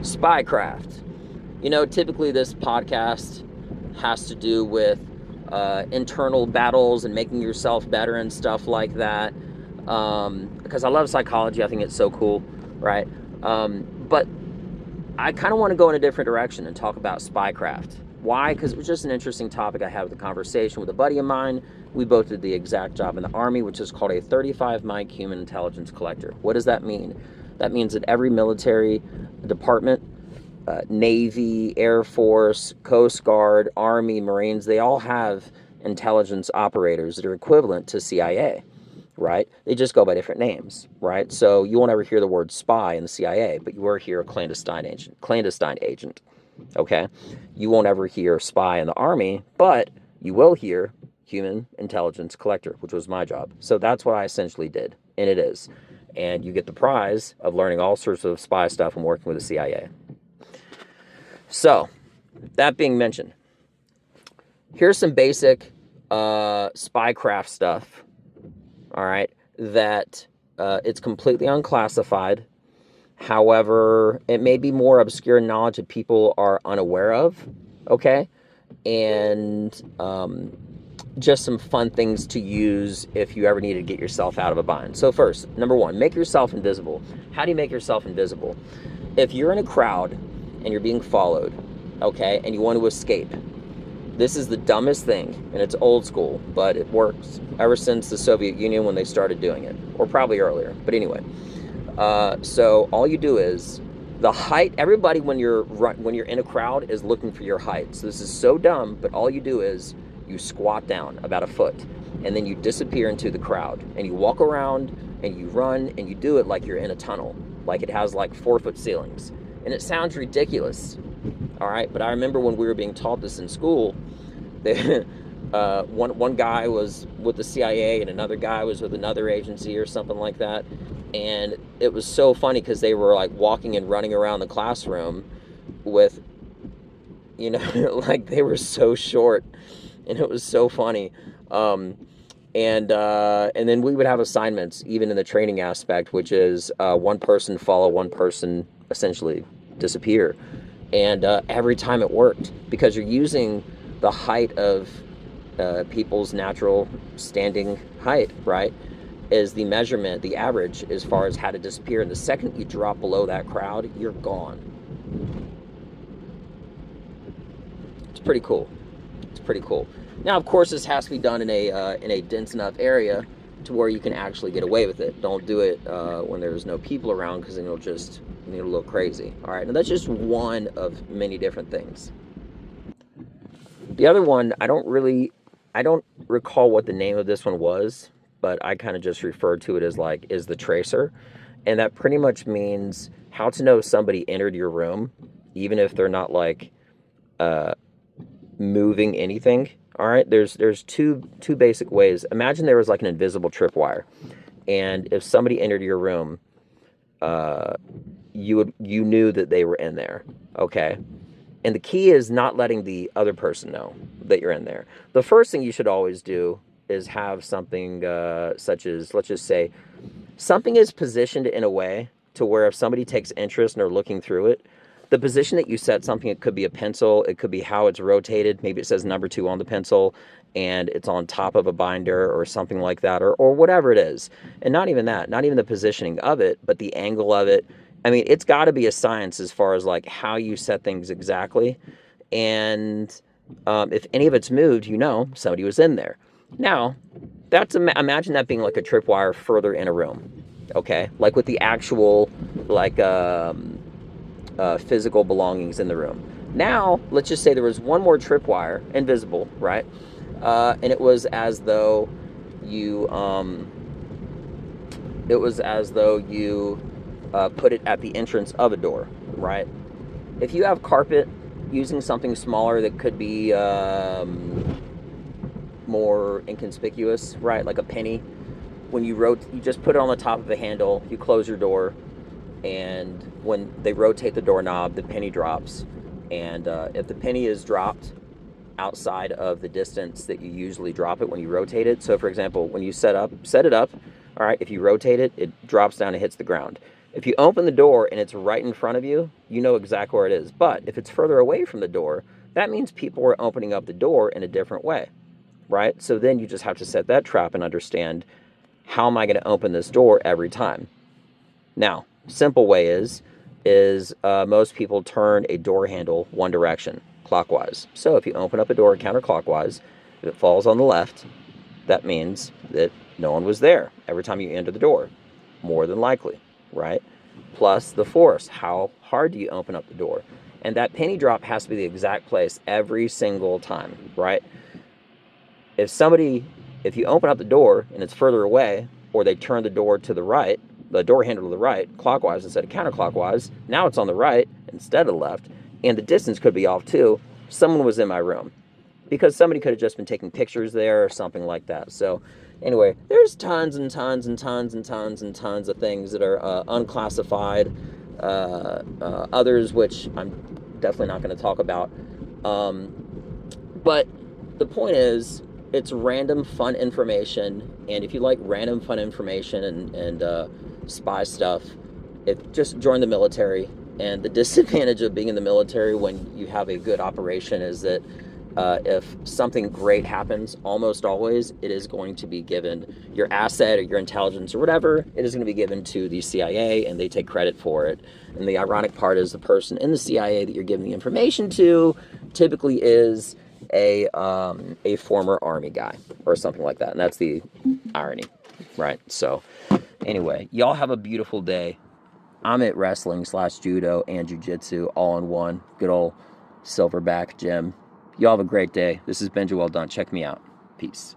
Spycraft. Typically this podcast has to do with internal battles and making yourself better and stuff like that. Because I love psychology. I think it's so cool, right? But I kind of want to go in a different direction and talk about spycraft. Why? Because it was just an interesting topic I had with a conversation with a buddy of mine. We both did the exact job in the Army, which is called a 35 mic human intelligence collector. What does that mean? That means that every military department, Navy, Air Force, Coast Guard, Army, Marines, they all have intelligence operators that are equivalent to CIA, right? They just go by different names, right? So you won't ever hear the word spy in the CIA, but you will hear a clandestine agent, okay? You won't ever hear spy in the Army, but you will hear human intelligence collector, which was my job. So that's what I essentially did, and it is. And you get the prize of learning all sorts of spy stuff and working with the CIA. So, that being mentioned, here's some basic spycraft stuff, all right, that it's completely unclassified. However, it may be more obscure knowledge that people are unaware of, okay? And just some fun things to use if you ever need to get yourself out of a bind. So first, number one, make yourself invisible. How do you make yourself invisible? If you're in a crowd and you're being followed, okay, and you want to escape, this is the dumbest thing, and it's old school, but it works ever since the Soviet Union when they started doing it, or probably earlier. But anyway, so all you do is the height. Everybody, when you're in a crowd, is looking for your height. So this is so dumb, but all you do is you squat down about a foot, and then you disappear into the crowd, and you walk around, and you run, and you do it like you're in a tunnel, like it has like 4-foot ceilings. And it sounds ridiculous, all right? But I remember when we were being taught this in school, one guy was with the CIA and another guy was with another agency or something like that. And it was so funny because they were like walking and running around the classroom with, like they were so short, and it was so funny. And then we would have assignments even in the training aspect, which is one person follow, one person essentially disappear. And every time it worked, because you're using the height of people's natural standing height, right, is the measurement, the average as far as how to disappear. And the second you drop below that crowd, you're gone. It's pretty cool. It's pretty cool. Now, of course, this has to be done in a dense enough area to where you can actually get away with it. Don't do it when there's no people around, because then it'll look crazy. All right, now that's just one of many different things. The other one, I don't recall what the name of this one was, but I kind of just referred to it as is the tracer. And that pretty much means how to know somebody entered your room, even if they're not moving anything. All right, there's two basic ways. Imagine there was like an invisible tripwire, and if somebody entered your room, you knew that they were in there, okay? And the key is not letting the other person know that you're in there. The first thing you should always do is have something such as, let's just say, something is positioned in a way to where if somebody takes interest and are looking through it, the position that you set something, it could be a pencil, it could be how it's rotated. Maybe it says number 2 on the pencil and it's on top of a binder or something like that, or whatever it is. And not even that, not even the positioning of it, but the angle of it. I mean, it's got to be a science as far as how you set things exactly. And if any of it's moved, somebody was in there. Now, imagine that being like a tripwire further in a room, okay? Like with the actual, physical belongings in the room. Now, let's just say there was one more tripwire, invisible, right? And it was as though you put it at the entrance of a door, right? If you have carpet, using something smaller that could be more inconspicuous, right? Like a penny. When you just put it on the top of a handle, you close your door, and when they rotate the doorknob, the penny drops. And if the penny is dropped outside of the distance that you usually drop it when you rotate it, so for example, when you set it up, all right, if you rotate it, it drops down and hits the ground. If you open the door and it's right in front of you, you know exactly where it is. But if it's further away from the door, that means people are opening up the door in a different way, right? So then you just have to set that trap and understand, how am I going to open this door every time? Now, simple way is most people turn a door handle one direction, clockwise. So if you open up a door counterclockwise, if it falls on the left, that means that no one was there every time you enter the door, more than likely, right? Plus the force, how hard do you open up the door? And that penny drop has to be the exact place every single time, right? If you open up the door and it's further away, or they turn the door to the right, the door handle to the right, clockwise instead of counterclockwise, now it's on the right instead of the left, and the distance could be off too, someone was in my room. Because somebody could have just been taking pictures there or something like that. So anyway, there's tons and tons and tons and tons and tons of things that are unclassified. Others which I'm definitely not going to talk about. But the point is, it's random fun information, and if you like random fun information and spy stuff, just join the military. And the disadvantage of being in the military when you have a good operation is that if something great happens, almost always it is going to be given, your asset or your intelligence or whatever, it is going to be given to the CIA, and they take credit for it. And the ironic part is, the person in the CIA that you're giving the information to typically is a former army guy or something like that, and that's the irony, right? So anyway, y'all have a beautiful day. I'm at wrestling / judo and jiu-jitsu all in one. Good old Silverback gym. Y'all have a great day. This is Benji Well Done. Check me out. Peace.